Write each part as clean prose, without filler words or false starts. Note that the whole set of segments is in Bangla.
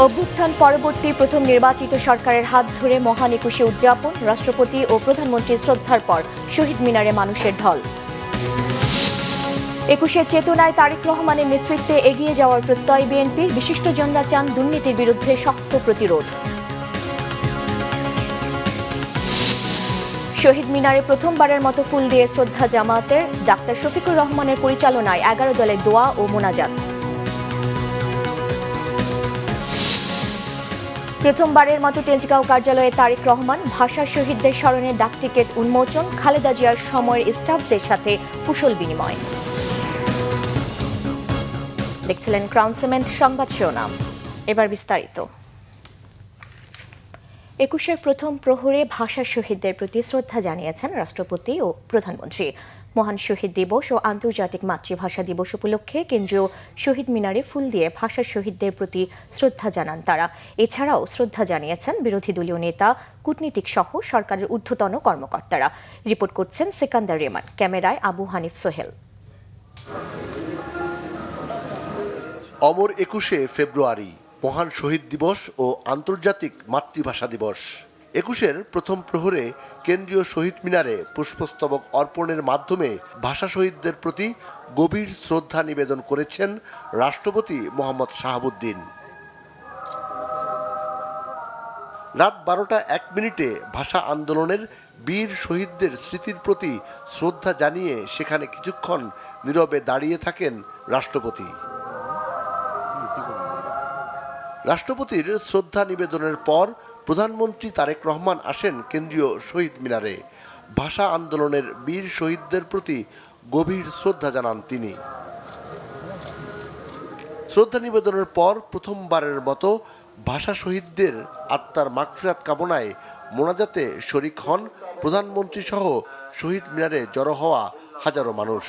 অভ্যুত্থান পরবর্তী প্রথম নির্বাচিত সরকারের হাত ধরে মহান একুশে উদযাপন, রাষ্ট্রপতি ও প্রধানমন্ত্রীর শ্রদ্ধার পর শহীদ মিনারে মানুষের ঢল। একুশের চেতনায় তারেক রহমানের নেতৃত্বে এগিয়ে যাওয়ার প্রত্যয় বিএনপির, বিশিষ্টজনরা চান দুর্নীতির বিরুদ্ধে শক্ত প্রতিরোধ। শহীদ মিনারে প্রথমবারের মতো ফুল দিয়ে শ্রদ্ধা জামায়াতের, ডাক্তার শফিকুর রহমানের পরিচালনায় 11 দলের দোয়া ও মোনাজাত। প্রথমবারের মতো তেজগাঁও কার্যালয়ে তারেক রহমান, ভাষা শহীদদের স্মরণে ডাকটিকিট উন্মোচন, খালেদা জিয়ার সময়ের স্টাফদের সাথে কুশল বিনিময়। দেখছিলেন ক্রাউন সিমেন্ট সংবাদ শিরোনাম, এবার বিস্তারিত। একুশের প্রথম প্রহরে ভাষা শহীদদের প্রতি শ্রদ্ধা জানিয়েছেন রাষ্ট্রপতি ও প্রধানমন্ত্রী। মহান শহীদ দিবস ও আন্তর্জাতিক মাতৃভাষা দিবস উপলক্ষে কেন্দ্রীয় শহীদ মিনারে ফুল দিয়ে ভাষা শহীদদের প্রতি শ্রদ্ধা জানান তারা। এছাড়াও শ্রদ্ধা জানিয়েছেন বিরোধী দলীয় নেতা, কূটনীতিক সহ সরকারের ঊর্ধ্বতন কর্মকর্তারা। রিপোর্ট করছেন সিকান্দার রেমান, ক্যামেরায় আবু হানিফ সোহেল। অমর 21শে ফেব্রুয়ারি, মহান শহীদ দিবস ও আন্তর্জাতিক মাতৃভাষা দিবস। একুশের প্রথম প্রহরে কেন্দ্রীয় শহীদ মিনারে পুষ্পস্তবক অর্পণের মাধ্যমে ভাষা শহীদদের প্রতি গভীর শ্রদ্ধা নিবেদন করেছেন রাষ্ট্রপতি মোহাম্মদ শাহাবুদ্দিন। রাত 12টা 1 মিনিটে ভাষা আন্দোলনের বীর শহীদদের স্মৃতির প্রতি শ্রদ্ধা জানিয়ে সেখানে কিছুক্ষণ নীরবে দাঁড়িয়ে থাকেন রাষ্ট্রপতি। রাষ্ট্রপতির শ্রদ্ধা নিবেদনের পর প্রধানমন্ত্রী তারেক রহমান আসেন কেন্দ্রীয় শহীদ মিনারে। ভাষা আন্দোলনের বীর শহীদদের প্রতি গভীর শ্রদ্ধা জানান তিনি। শ্রদ্ধা নিবেদনের পর প্রথমবারের মতো ভাষা শহীদদের আত্মার মাগফিরাত কামনায় মোনাজাতে শরিক হন প্রধানমন্ত্রী সহ শহীদ মিনারে জড়ো হওয়া হাজারো মানুষ।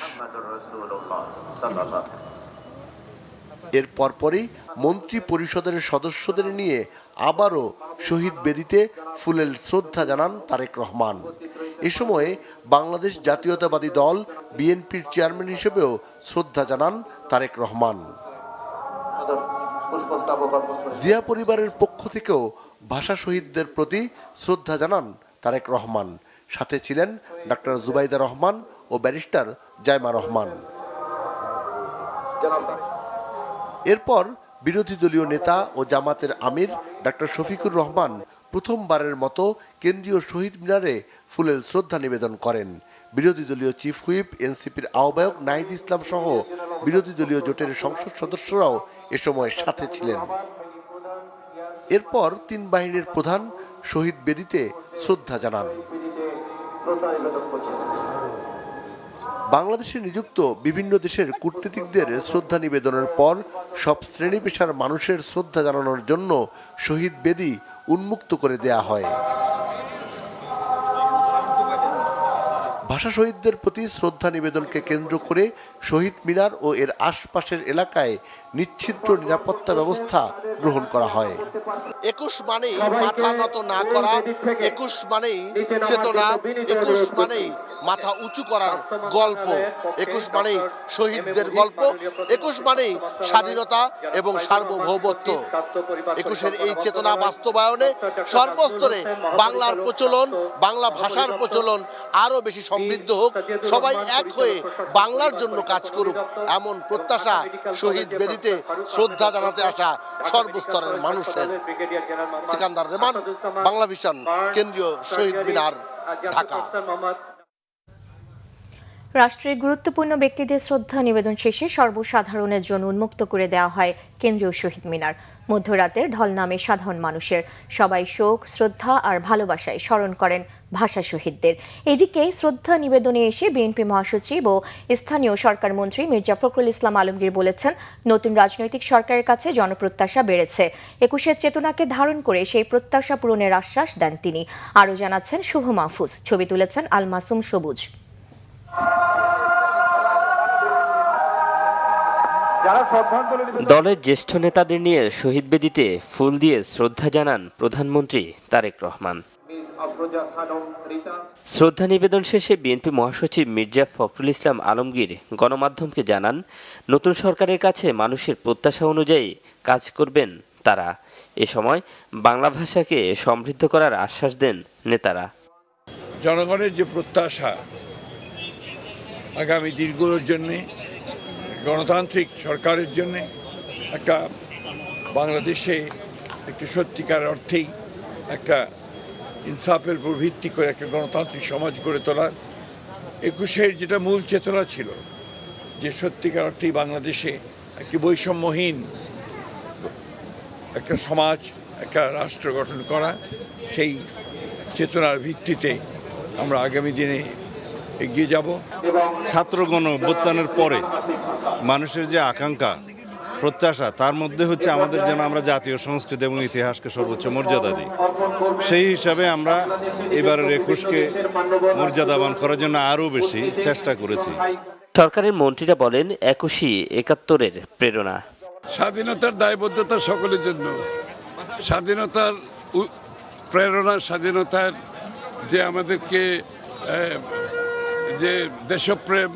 এর পরপরই মন্ত্রী পরিষদের সদস্যদের নিয়ে আবারও শহীদ বেদিতে ফুলেল শ্রদ্ধা জানান তারেক রহমান। এ সময়ে বাংলাদেশ জাতীয়তাবাদী দল বিএনপির চেয়ারম্যান হিসেবেও শ্রদ্ধা জানান তারেক রহমান। জিয়া পরিবারের পক্ষ থেকেও ভাষা শহীদদের প্রতি শ্রদ্ধা জানান তারেক রহমান। সাথে ছিলেন ডাক্তার জুবাইদা রহমান ও ব্যারিস্টার জাইমা রহমান। এরপর বিরোধী দলীয় নেতা ও জামাতের আমির ডাক্তার শফিকুর রহমান প্রথমবারের মতো কেন্দ্রীয় শহীদ মিনারে ফুলেল শ্রদ্ধা নিবেদন করেন। বিরোধী দলীয় চিফ হুইপ, এনসিপির আহ্বায়ক নাহিদ ইসলাম সহ বিরোধী দলীয় জোটের সংসদ সদস্যরাও এ সময় সাথে ছিলেন। এরপর 3 বাহিনীর প্রধান শহীদ বেদিতে শ্রদ্ধা জানান। বাংলাদেশে নিযুক্ত বিভিন্ন দেশের কূটনীতিকদের শ্রদ্ধা নিবেদনের পর সব শ্রেণী পেশার মানুষের শ্রদ্ধা জানানোর জন্য শহীদ বেদি উন্মুক্ত করে দেয়া হয়। ভাষা শহীদদের প্রতি শ্রদ্ধা নিবেদনকে কেন্দ্র করে শহীদ মিনার ও এর আশপাশের এলাকায় নিশ্ছিদ্র নিরাপত্তা ব্যবস্থা গ্রহণ করা হয়। 21 মানেই মাথা নত না করা, 21 মানেই চেতনা, 21 মানেই মাথা উঁচু করার গল্প, 21 মানেই শহীদদের গল্প, 21 মানেই স্বাধীনতা এবং সার্বভৌমত্ব। 21-এর এই চেতনা বাস্তবায়নে সর্বস্তরে বাংলার প্রচলন, বাংলা ভাষার প্রচলন আরো বেশি সমৃদ্ধ হোক, সবাই এক হয়ে বাংলার জন্য কাজ করুক, এমন প্রত্যাশা শহীদ বেদিতে শ্রদ্ধা জানাতে আসা সর্বস্তরের মানুষের। সিকান্দার রেমান, বাংলা ভিশন, কেন্দ্রীয় শহীদ মিনার, ঢাকা। রাষ্ট্রের গুরুত্বপূর্ণ ব্যক্তিদের শ্রদ্ধা নিবেদন শেষে সর্বসাধারণের জন্য উন্মুক্ত করে দেওয়া হয় কেন্দ্রীয় শহীদ মিনার। মধ্যরাতের ঢল নামে সাধারণ মানুষের, সবাই শোক, শ্রদ্ধা আর ভালোবাসায় স্মরণ করেন ভাষা শহীদদের। এদিকে শ্রদ্ধা নিবেদনে এসে বিএনপি মহাসচিব ও স্থানীয় সরকার মন্ত্রী মির্জা ফখরুল ইসলাম আলমগীর বলেছেন, নতুন রাজনৈতিক সরকারের কাছে জনপ্রত্যাশা বেড়েছে। 21-এর চেতনাকে ধারণ করে সেই প্রত্যাশা পূরণের আশ্বাস দেন তিনি। আরও জানাচ্ছেন শুভ মাহফুজ, ছবি তুলেছেন আল মাসুম সবুজ। দলের জ্যেষ্ঠ নেতাদের নিয়ে শহীদ বেদিতে ফুল দিয়ে শ্রদ্ধা জানান প্রধানমন্ত্রী তারেক রহমান। শ্রদ্ধা নিবেদন শেষে বিএনপি মহাসচিব মির্জা ফখরুল ইসলাম আলমগীর গণমাধ্যমকে জানান, নতুন সরকারের কাছে মানুষের প্রত্যাশা অনুযায়ী কাজ করবেন তারা। এ সময় বাংলা ভাষাকে সমৃদ্ধ করার আশ্বাস দেন নেতারা। জনগণের যে প্রত্যাশা আগামী দিনগুলোর জন্যে, গণতান্ত্রিক সরকারের জন্যে, একটা বাংলাদেশে একটি সত্যিকার অর্থেই একটা ইনসাফের উপর ভিত্তি করে একটা গণতান্ত্রিক সমাজ গড়ে তোলার ২১-এর যেটা মূল চেতনা ছিল, যে সত্যিকার অর্থেই বাংলাদেশে একটি বৈষম্যহীন একটা সমাজ, একটা রাষ্ট্র গঠন করা, সেই চেতনার ভিত্তিতে আমরা আগামী দিনে এগিয়ে যাব। ছাত্রগণ অভ্যুত্থানের পরে মানুষের যে আকাঙ্ক্ষা, প্রত্যাশা, তার মধ্যে হচ্ছে আমাদের যেন আমরা জাতীয় সংস্কৃতি এবং ইতিহাসকে সর্বোচ্চ মর্যাদা দিই। সেই হিসাবে আমরা এবারের ২১কে মর্যাদাবান করার জন্য আরও বেশি চেষ্টা করেছি। সরকারের মন্ত্রীরা বলেন ২১ই ৭১-এর প্রেরণা। স্বাধীনতার দায়বদ্ধতা সকলের জন্য, স্বাধীনতার প্রেরণা, স্বাধীনতার যে আমাদেরকে যে দেশপ্রেম,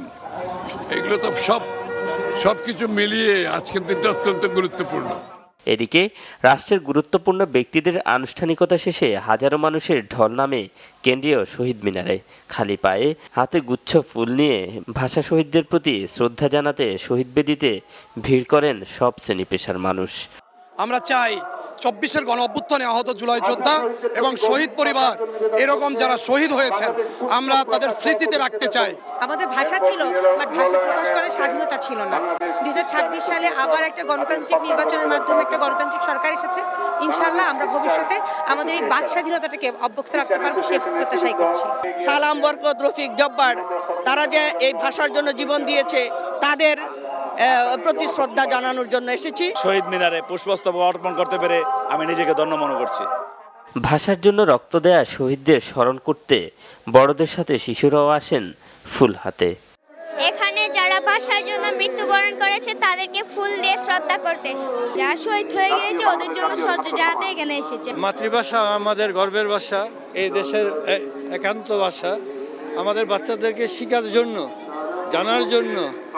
এগুলো তো সব কিছু মিলিয়ে আজকের দিনটা অত্যন্ত গুরুত্বপূর্ণ। এদিকে রাষ্ট্রের গুরুত্বপূর্ণ ব্যক্তিদের আনুষ্ঠানিকতা শেষে হাজারো মানুষের ঢল নামে কেন্দ্রীয় শহীদ মিনারে। খালি পায়ে, হাতে গুচ্ছ ফুল নিয়ে ভাষা শহীদদের প্রতি শ্রদ্ধা জানাতে শহীদ বেদিতে ভিড় করেন সব শ্রেণী পেশার মানুষ। আমরা চাই ২৪-এর গণ অভ্যুত্থানে আহত জুলাই যোদ্ধা এবং শহীদ পরিবার, এরকম যারা শহীদ হয়েছেন, আমরা তাদের স্মৃতিতে রাখতে চাই। আমাদের ভাষা ছিল, বাট ভাষা প্রকাশ করার স্বাধীনতা ছিল না। ২০২৬ সালে আবার একটা গণতান্ত্রিক নির্বাচনের মাধ্যমে একটা গণতান্ত্রিক সরকার এসেছে। ইনশাআল্লাহ আমরা ভবিষ্যতে আমাদের এই বাক স্বাধীনতাটাকে অব্যাহত রাখতে পারবো, সেই প্রত্যাশাই করছি। সালাম, বরকত, রফিক, জব্বার, তারা যে এই ভাষার জন্য জীবন দিয়েছে, তাদের প্রতি শ্রদ্ধা জানানোর জন্য এসেছি। শহীদ মিনারে পুষ্পস্তবক অর্পণ করতে পেরে আমি নিজেকে ধন্য মনে করছি। ভাষার জন্য রক্ত দেয়া শহীদদের স্মরণ করতে বড়দের সাথে শিশুরাও আসেন ফুল হাতে। এখানে যারা ভাষার জন্য মৃত্যুবরণ করেছে তাদেরকে ফুল দিয়ে শ্রদ্ধা করতে এসেছে। যারা শহীদ হয়ে গিয়েছে ওদের জন্য শ্রদ্ধা জানাতে এখানে এসেছে। মাতৃভাষা আমাদের গর্বের ভাষা, এই দেশের একান্ত ভাষা। আমাদের বাচ্চাদেরকে শেখার জন্য, জানার জন্য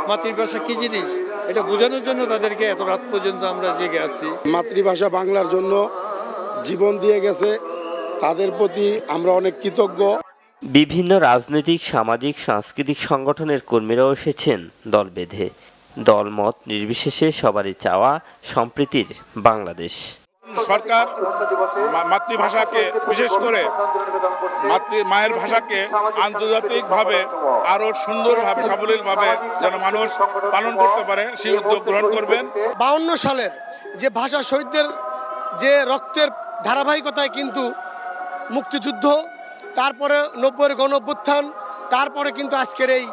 মাতৃভাষা কি জিনিস এটা বোঝানোর জন্য তাদেরকে এত রাত পর্যন্ত আমরা জেগে আছি। মাতৃভাষা বাংলার জন্য জীবন দিয়ে গেছে, তাদের প্রতি আমরা অনেক কৃতজ্ঞ। বিভিন্ন রাজনৈতিক, সামাজিক, সাংস্কৃতিক সংগঠনের কর্মীরাও এসেছেন দল বেঁধে। দলমত নির্বিশেষে সবারই চাওয়া সম্প্রীতির বাংলাদেশ। সরকার মাতৃভাষাকে, বিশেষ করে মায়ের ভাষাকে আন্তর্জাতিকভাবে আরো সুন্দরভাবে, সাবলীলভাবে যেন মানুষ পালন করতে পারে, সেই উদ্যোগ গ্রহণ করবেন। ৫২ সালের যে ভাষা শহীদদের যে রক্তের ধারাবাহিকতায় কিন্তু মুক্তিযুদ্ধ, তারপরে ৯০-এর গণ অভ্যুত্থান, তারপরে কিন্তু আজকের এই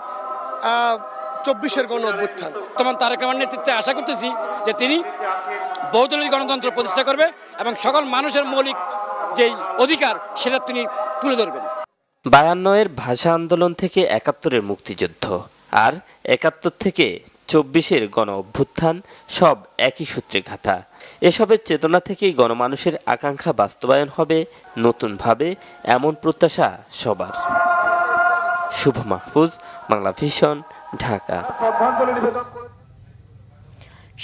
২৪-এর গণ অভ্যুত্থান। বর্তমান তারেক রহমানের নেতৃত্বে আশা করতেছি যে তিনি বহুদলীয় গণতন্ত্র প্রতিষ্ঠা করবে এবং সকল মানুষের মৌলিক যেই অধিকার সেটা তিনি তুলে ধরবেন। ৫২-এর ভাষা আন্দোলন থেকে ৭১-এর মুক্তিযুদ্ধ, আর ৭১ থেকে ২৪-এর গণ অভ্যুত্থান, সব একই সূত্রে গাঁথা। এসবের চেতনা থেকেই গণমানুষের আকাঙ্ক্ষা বাস্তবায়ন হবে নতুনভাবে, এমন প্রত্যাশা সবার। শুভ মাহফুজ, বাংলা ভিশন, ঢাকা।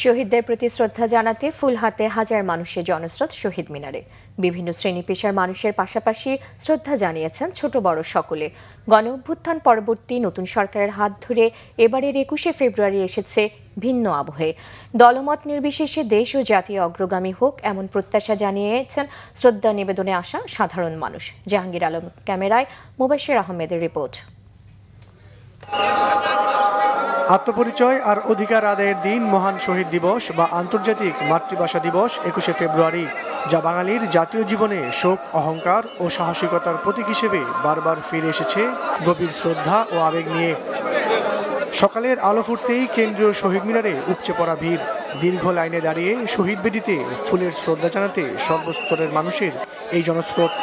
শহীদদের প্রতি শ্রদ্ধা জানাতে ফুল হাতে হাজার মানুষের জনস্রোত শহীদ মিনারে। বিভিন্ন শ্রেণী পেশার মানুষের পাশাপাশি শ্রদ্ধা জানিয়েছেন ছোট বড় সকলে। গণ অভ্যুত্থান পরবর্তী নতুন সরকারের হাত ধরে এবারের ২১শে ফেব্রুয়ারি এসেছে ভিন্ন আবহে। দলমত নির্বিশেষে দেশ ও জাতীয় অগ্রগামী হোক, এমন প্রত্যাশা জানিয়েছেন শ্রদ্ধা নিবেদনে আসা সাধারণ মানুষ। জাহাঙ্গীর আলম ক্যামেরায়, মুবাশির আহমেদের রিপোর্ট। আত্মপরিচয় আর অধিকার আদায়ের দিন মহান শহীদ দিবস বা আন্তর্জাতিক মাতৃভাষা দিবস ২১শে ফেব্রুয়ারি, যা বাঙালির জাতীয় জীবনে শোক, অহংকার ও সাহসিকতার প্রতীক হিসেবে বারবার ফিরে এসেছে গভীর শ্রদ্ধা ও আবেগ নিয়ে। সকালের আলো ফুটতেই কেন্দ্রীয় শহীদ মিনারে উপচে পড়া ভিড়। দীর্ঘ লাইনে দাঁড়িয়ে শহীদ বেদিতে ফুলের শ্রদ্ধা জানাতে সর্বস্তরের মানুষের এই জনস্রোত।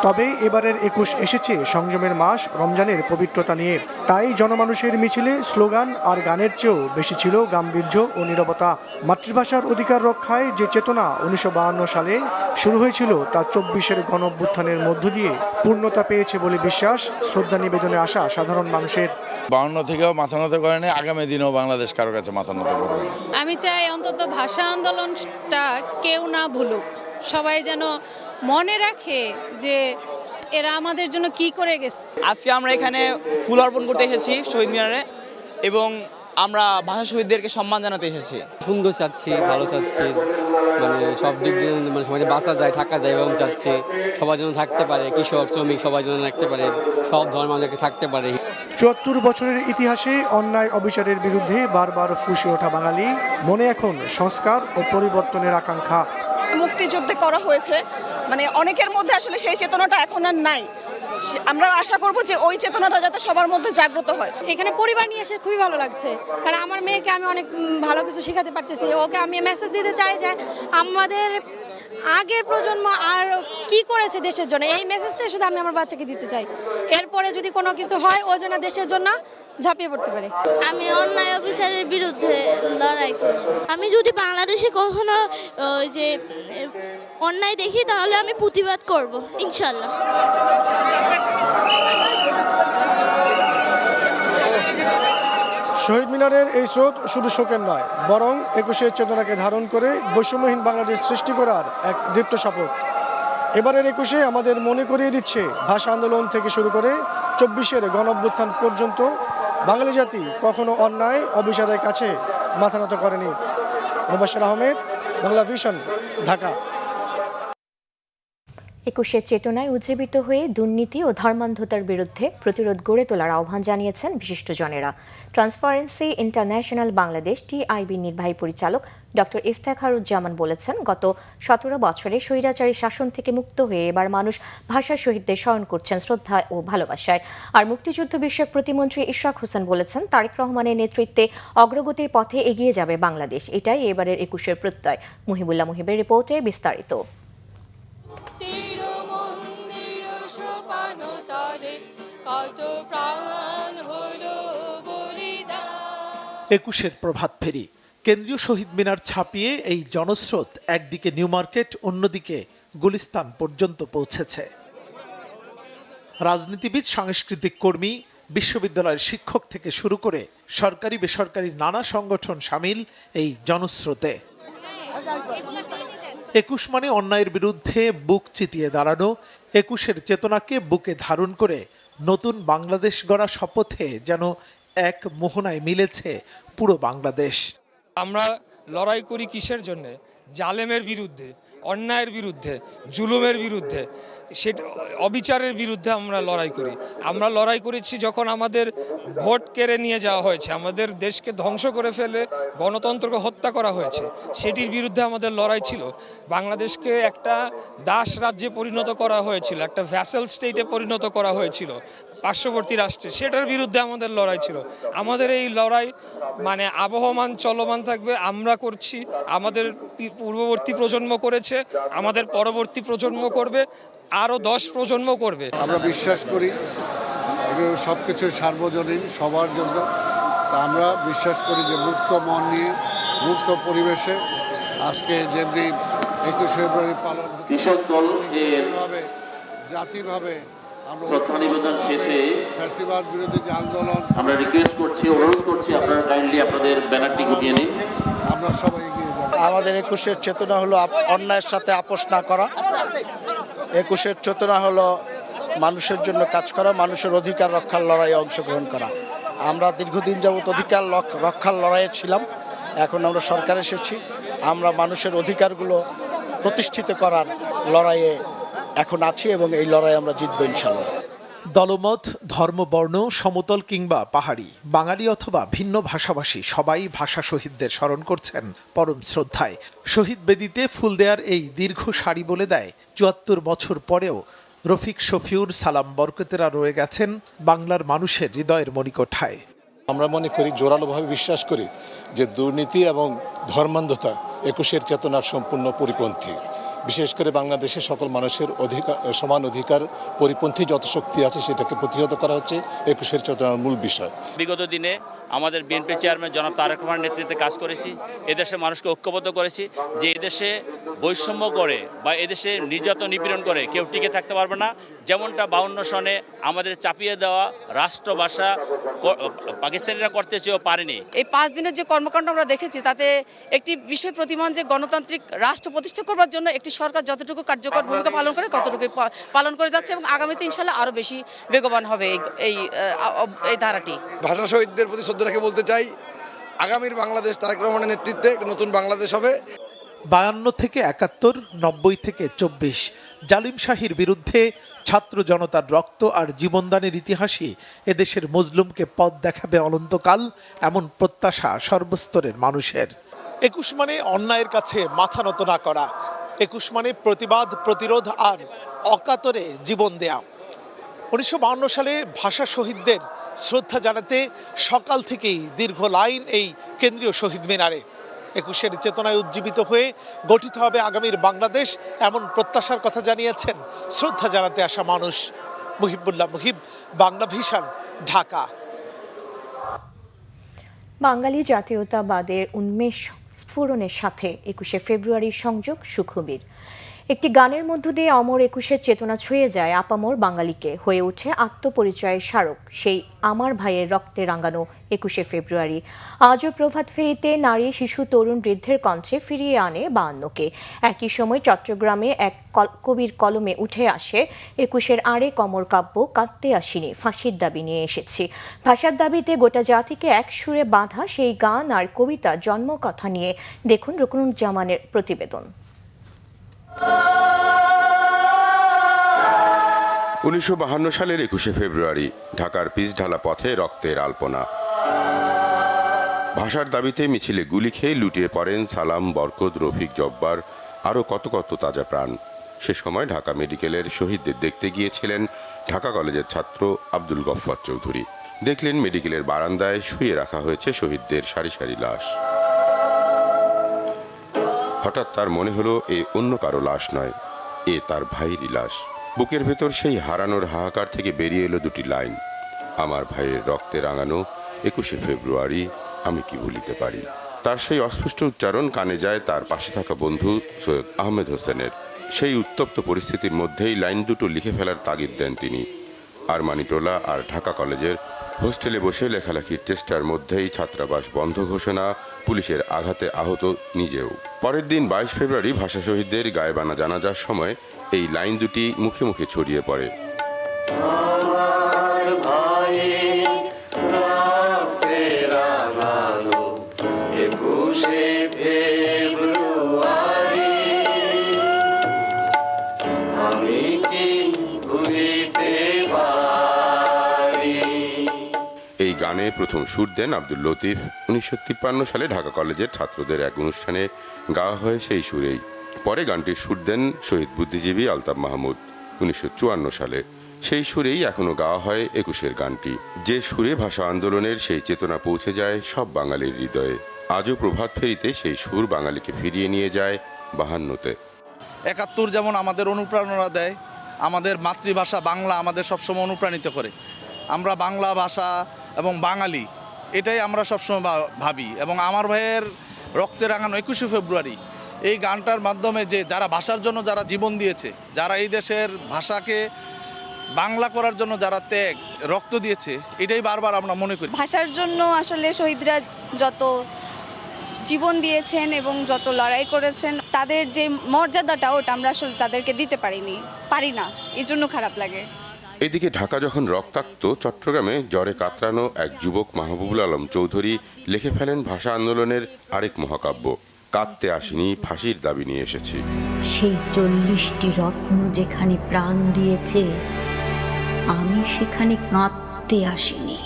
তবে এবারের ২১ এসেছে সংযমের মাস রমজানের পবিত্রতা নিয়ে। তাই জনমানুষের মিছিলে স্লোগান আর গানের চেয়েও বেশি ছিল গাম্ভীর্য ও নীরবতা। মাতৃভাষার অধিকার রক্ষায় যে চেতনা ১৯৫২ সালে শুরু হয়েছিল, তা ২৪-এর গণ অভ্যুত্থানের মধ্য দিয়ে পূর্ণতা পেয়েছে বলে বিশ্বাস শ্রদ্ধা নিবেদনে আসা সাধারণ মানুষের। 52 থেকেও মাথা নত করেনি, আগামী দিনেও বাংলাদেশ কারো কাছে মাথা নত করবে না। আমি চাই অন্তত ভাষা আন্দোলনটা কেউ না ভুলুক, সবাই যেন মনে রাখে যে এরা আমাদের জন্য কি করে গেছে। আজকে আমরা এখানে ফুল অর্পণ করতে এসেছি শহীদ মিনারে এবং আমরা ভাষা শহীদদেরকে সম্মান জানাতে এসেছি। সুন্দর চাচ্ছি, ভালো চাচ্ছি, মানে সব দিক দিয়ে মানে সমাজে বাঁচা যায়, থাকা যায় এবং চাচ্ছি সবার জন্য থাকতে পারে, কৃষক শ্রমিক সবার জন্য থাকতে পারে, সব ধর্মাদেরকে থাকতে পারে। ৭৪ বছরের ইতিহাসে অন্যায় অবিচারের বিরুদ্ধে বারবার ফুঁসে ওঠা বাঙালি মনে এখন সংস্কার ও পরিবর্তনের আকাঙ্ক্ষা। মুক্তিযুদ্ধে করা হয়েছে, মানে অনেকের মধ্যে আসলে সেই চেতনাটা এখন আর নাই। আমরা আশা করব যে ওই চেতনাটা যাতে সবার মধ্যে জাগ্রত হয়। এখানে পরিবার নিয়ে এসে খুবই ভালো লাগছে, কারণ আমার মেয়েকে আমি অনেক ভালো কিছু শেখাতে পারতেছি। ওকে আমি মেসেজ দিতে চাই যে আমাদের আগের প্রজন্ম আর কি করেছে দেশের জন্য, এই মেসেজটাই শুধু আমি আমার বাচ্চাকে দিতে চাই। এরপরে যদি কোনো কিছু হয় ও যেন দেশের জন্য ঝাঁপিয়ে পড়তে পারে। আমি অন্যায় অবিচারের বিরুদ্ধে লড়াই করব। আমি যদি বাংলাদেশে কখনো ওই যে অন্যায় দেখি তাহলে আমি প্রতিবাদ করব ইনশাল্লাহ। শহীদ মিনারের এই স্রোত শুধু শোকের নয়, বরং ২১-এর চেতনাকে ধারণ করে বৈষম্যহীন বাংলাদেশ সৃষ্টি করার এক দীপ্ত শপথ। এবারের ২১-এ আমাদের মনে করিয়ে দিচ্ছে ভাষা আন্দোলন থেকে শুরু করে ২৪-এর গণঅভ্যুত্থান পর্যন্ত বাঙালি জাতি কখনো অন্যায় অবিচারের কাছে মাথা নত করেনি। মুবাশশির আহমেদ, বাংলা ভিশন, ঢাকা। ২১-এর চেতনায় উজ্জীবিত হয়ে দুর্নীতি ও ধর্মান্ধতার বিরুদ্ধে প্রতিরোধ গড়ে তোলার আহ্বান জানিয়েছেন বিশিষ্টজনেরা। ট্রান্সপারেন্সি ইন্টারন্যাশনাল বাংলাদেশ টিআইবি নির্বাহী পরিচালক ডক্টর ইফতেখারুজ্জামান বলেছেন, গত ১৭ বছরে স্বৈরাচারী শাসন থেকে মুক্ত হয়ে এবার মানুষ ভাষা শহীদদের স্মরণ করছেন শ্রদ্ধা ও ভালোবাসায়। আর মুক্তিযুদ্ধ বিষয়ক প্রতিমন্ত্রী ইশরাক হোসেন বলেছেন, তারেক রহমানের নেতৃত্বে অগ্রগতির পথে এগিয়ে যাবে বাংলাদেশ। এটাই এবারের ২১-এর প্রত্যয়। মুহিবুল্লাহ মুহিবের রিপোর্টে বিস্তারিত। ২১-এর প্রভাত ফেরি, কেন্দ্রীয় শহীদ মিনার ছাপিয়ে এই জনস্রোত একদিকে নিউ মার্কেট, অন্যদিকে গুলিস্তান পর্যন্ত পৌঁছেছে। রাজনীতিবিদ, সাংস্কৃতিক কর্মী, বিশ্ববিদ্যালয়ের শিক্ষক থেকে শুরু করে সরকারি বেসরকারি নানা সংগঠন সামিল এই জনস্রোতে। ২১ মানে অন্যায়ের বিরুদ্ধে বুক চিতিয়ে দাঁড়ানো, ২১-এর চেতনাকে বুকে ধারণ করে নতুন বাংলাদেশ গড়া শপথে যেন এক মোহনায় মিলেছে পুরো বাংলাদেশ। আমরা লড়াই করি কিসের জন্য? জালেমের বিরুদ্ধে, অন্যায়ের বিরুদ্ধে, জুলুমের বিরুদ্ধে, সেটা অবিচারের বিরুদ্ধে আমরা লড়াই করি। আমরা লড়াই করেছি যখন আমাদের ভোট কেড়ে নিয়ে যাওয়া হয়েছে, আমাদের দেশকে ধ্বংস করে ফেলে গণতন্ত্রকে হত্যা করা হয়েছে, সেটির বিরুদ্ধে আমাদের লড়াই ছিল। বাংলাদেশকে একটা দাস রাজ্যে পরিণত করা হয়েছিল, একটা ভ্যাসেল স্টেটে পরিণত করা হয়েছিল পার্শ্ববর্তী রাষ্ট্রে, সেটার বিরুদ্ধে আমাদের লড়াই ছিল। আমাদের এই লড়াই মানে আবহমান, চলমান থাকবে। আমরা করছি, আমাদের পূর্ববর্তী প্রজন্ম করেছে, আমাদের পরবর্তী প্রজন্ম করবে, আরও 10 প্রজন্ম করবে। আমরা বিশ্বাস করি সব কিছু সার্বজনীন, সবার জন্য। তা আমরা বিশ্বাস করি যে মুক্ত মন নিয়ে, মুক্ত পরিবেশে আজকে যেমনি 21 ফেব্রুয়ারি পালন কৃষক দল জাতিভাবে শ্রদ্ধা নিবেদন শেষে ফ্যাসিবাদ বিরোধী যে আন্দোলন, আমরা রিকোয়েস্ট করছি, অনুরোধ করছি, আপনারা কাইন্ডলি আপনাদের ব্যানারটি গুটিয়ে নিন। আমরা সবাই এগিয়ে যাব। আমাদের ২১-এর চেতনা হলো অন্যায়ের সাথে আপোষ না করা। ২১-এর চেতনা হলো মানুষের জন্য কাজ করা, মানুষের অধিকার রক্ষার লড়াইয়ে অংশগ্রহণ করা। আমরা দীর্ঘদিন যাবত অধিকার রক্ষার লড়াইয়ে ছিলাম, এখন আমরা সরকার এসেছি, আমরা মানুষের অধিকারগুলো প্রতিষ্ঠিত করার লড়াইয়ে এখন আছি এবং এই লড়াই আমরা জিতব ইনশাআল্লাহ। দলমত, ধর্ম, বর্ণ, সমতল কিংবা পাহাড়ি, বাঙালি অথবা ভিন্ন ভাষাভাষী সবাই ভাষা শহীদদের স্মরণ করছেন পরম শ্রদ্ধায়। শহীদ বেদিতে ফুল দেওয়ার এই দীর্ঘ সারি বলে দেয় ৭৪ বছর পরেও রফিক, শফিউর, সালাম, বরকতেরা রয়ে গেছেন বাংলার মানুষের হৃদয়ের মণিকোঠায়। আমরা মনে করি, জোরালোভাবে বিশ্বাস করি যে দুর্নীতি এবং ধর্মান্ধতা ২১-এর চেতনার সম্পূর্ণ পরিপন্থী। বিশেষ করে বাংলাদেশের সকল মানুষের অধিকার, সমান অধিকার পরিপন্থী যত শক্তি আছে সেটাকে প্রতিহত করা হচ্ছে ২১-এর চেতনার মূল বিষয়। বিগত দিনে আমাদের বিএনপি চেয়ারম্যান জনাব তারেক রহমানের নেতৃত্বে কাজ করেছি, এদেশের মানুষকে ঐক্যবদ্ধ করেছি যে এদেশে বৈষম্য করে বা এদেশে নির্যাতন নিপীড়ন করে কেউ টিকে থাকতে পারবে না। যেমনটা 52 সনে আমাদের চাপিয়ে দেওয়া রাষ্ট্রভাষা পাকিস্তানিরা করতে চেয়েও পারেনি। এই 5 দিনের যে কর্মকাণ্ড আমরা দেখেছি তাতে একটি বিষয় প্রতিমান যে গণতান্ত্রিক রাষ্ট্র প্রতিষ্ঠা করবার জন্য একটি সরকার যতটুকু কার্যকর ভূমিকা পালন করে ততটুকু পালন করে যাচ্ছে এবং আগামীতে ইনশাআল্লাহ আরও বেশি বেগবান হবে এই ধারাটি। ভাষা শহীদদের প্রতি শ্রদ্ধা রেখে বলতে চাই, আগামীর বাংলাদেশ তারেক রহমানের নেতৃত্বে নতুন বাংলাদেশ হবে। 52 থেকে 71, 90 থেকে 24 জালিম শাহীর বিরুদ্ধে ছাত্র জনতার রক্ত আর জীবনদানের ইতিহাসই এদেশের মজলুমকে পথ দেখাবে অনন্তকাল, এমন প্রত্যাশা সর্বস্তরের মানুষের। 21 মানে অন্যায়ের কাছে মাথা নত না করা, 21 মানে প্রতিবাদ, প্রতিরোধ আর অকাতরে জীবন দেয়া। 1952 সালে ভাষা শহীদদের শ্রদ্ধা জানাতে সকাল থেকেই দীর্ঘ লাইন এই কেন্দ্রীয় শহীদ মিনারে। 21-এর চেতনায় উজ্জীবিত হয়ে গঠিত হবে আগামীর বাংলাদেশ, এমন প্রত্যাশার কথা জানিয়েছেন শ্রদ্ধা জানাতে আসা মানুষ। মুহিবুল্লাহ মুহিব, বাংলা ভিশন, ঢাকা। বাঙালি জাতীয়তাবাদের উন্মেষ স্ফুরণের সাথে 21শে ফেব্রুয়ারির সংযোগ সুখবীর। একটি গানের মধ্য দিয়ে অমর 21-এর চেতনা ছুঁয়ে যায় আপামর বাঙালিকে, হয়ে ওঠে আত্মপরিচয়ের স্মারক সেই আমার ভাইয়ের রক্তে রাঙানো 21শে ফেব্রুয়ারি। আজও প্রভাত ফেরিতে নারী, শিশু, তরুণ, বৃদ্ধের কণ্ঠে ফিরিয়ে আনে 52কে। একই সময় চট্টগ্রামে এক কবির কলমে উঠে আসে 21-এর আরেক অমর কাব্য কাঁদতে আসিনি, ফাঁসির দাবি নিয়ে এসেছি। ভাষার দাবিতে গোটা জাতিকে এক সুরে বাঁধা সেই গান আর কবিতা জন্মকথা নিয়ে দেখুন রুকনুজ্জামানের প্রতিবেদন। 1952 সালের 21শে ফেব্রুয়ারি ঢাকার পিচঢালা পথে রক্তের আলপনা। ভাষার দাবিতে মিছিলে গুলি খেয়ে লুটিয়ে পড়েন সালাম, বরকত, রফিক, জব্বার, আরও কত কত তাজা প্রাণ। সে সময় ঢাকা মেডিকেলের শহীদদের দেখতে গিয়েছিলেন ঢাকা কলেজের ছাত্র আব্দুল গফফার চৌধুরী। দেখলেন মেডিকেলের বারান্দায় শুয়ে রাখা হয়েছে শহীদদের সারি সারি লাশ। হঠাৎ তার মনে হলো এ অন্য কারো লাশ নয়, এ তার ভাইয়েরই লাশ। বুকের ভেতর সেই হারানোর হাহাকার থেকে বেরিয়ে এলো দুটি লাইন, আমার ভাইয়ের রক্তে রাঙানো 21শে ফেব্রুয়ারি আমি কি ভুলিতে পারি। তার সেই অস্পষ্ট উচ্চারণ কানে যায় তার পাশে থাকা বন্ধু সৈয়দ আহমেদ হোসেনের। সেই উত্তপ্ত পরিস্থিতির মধ্যেই লাইন দুটো লিখে ফেলার তাগিদ দেন তিনি। আরমানিটোলা আর ঢাকা কলেজের হোস্টেলে বসে লেখালেখির চেষ্টার মধ্যেই ছাত্রাবাস বন্ধ ঘোষণা, পুলিশের আঘাতে আহত নিজেও। পরের দিন 22 ফেব্রুয়ারি ভাষা শহীদদের গায়েবানা জানাজার সময় এই লাইন দুটি মুখে মুখে ছড়িয়ে পড়ে। এই গানে প্রথম সুর দেন আব্দুল লতিফ। 1953 সালে ঢাকা কলেজের ছাত্রদের এক অনুষ্ঠানে গাওয়া হয় সেই সুরেই। পরে গানটির সুর দেন শহীদ বুদ্ধিজীবী আলতাফ মাহমুদ 1954 সালে। সেই সুরেই এখনো গাওয়া হয় 21-এর গানটি, যে সুরে ভাষা আন্দোলনের সেই চেতনা পৌঁছে যায় সব বাঙালির হৃদয়ে। আজও প্রভাত ফেরিতে সেই সুর বাঙালিকে ফিরিয়ে নিয়ে যায় 52-তে। 71 যেমন আমাদের অনুপ্রেরণা দেয়, আমাদের মাতৃভাষা বাংলা আমাদের সবসময় অনুপ্রাণিত করে। আমরা বাংলা ভাষা এবং বাঙালি এটাই আমরা সবসময় ভাবি। এবং আমার ভাইয়ের রক্তে রাঙানো 21শে ফেব্রুয়ারি এই গানটার মাধ্যমে যে যারা ভাষার জন্য যারা জীবন দিয়েছে, যারা এই দেশের ভাষাকে বাংলা করার জন্য যারা ত্যাগ রক্ত দিয়েছে, এটাই বারবার আমরা মনে করি। ভাষার জন্য আসলে শহীদরা যত জীবন দিয়েছেন এবং যত লড়াই করেছেন, তাদের যে মর্যাদাটা ওটা আমরা আসলে তাদেরকে দিতে পারি না, এই জন্য খারাপ লাগে। এদিকে ঢাকা যখন রক্তাক্ত, চট্টগ্রামে জ্বরে কাতরানো এক যুবক মাহবুবুল আলম চৌধুরী লিখে ফেলেন ভাষা আন্দোলনের আরেক মহাকাব্য, কাঁদতে আসিনি, ফাঁসির দাবি নিয়ে এসেছি। সেই 40টি রত্ন যেখানে প্রাণ দিয়েছে, আমি সেখানে কাঁদতে আসিনি।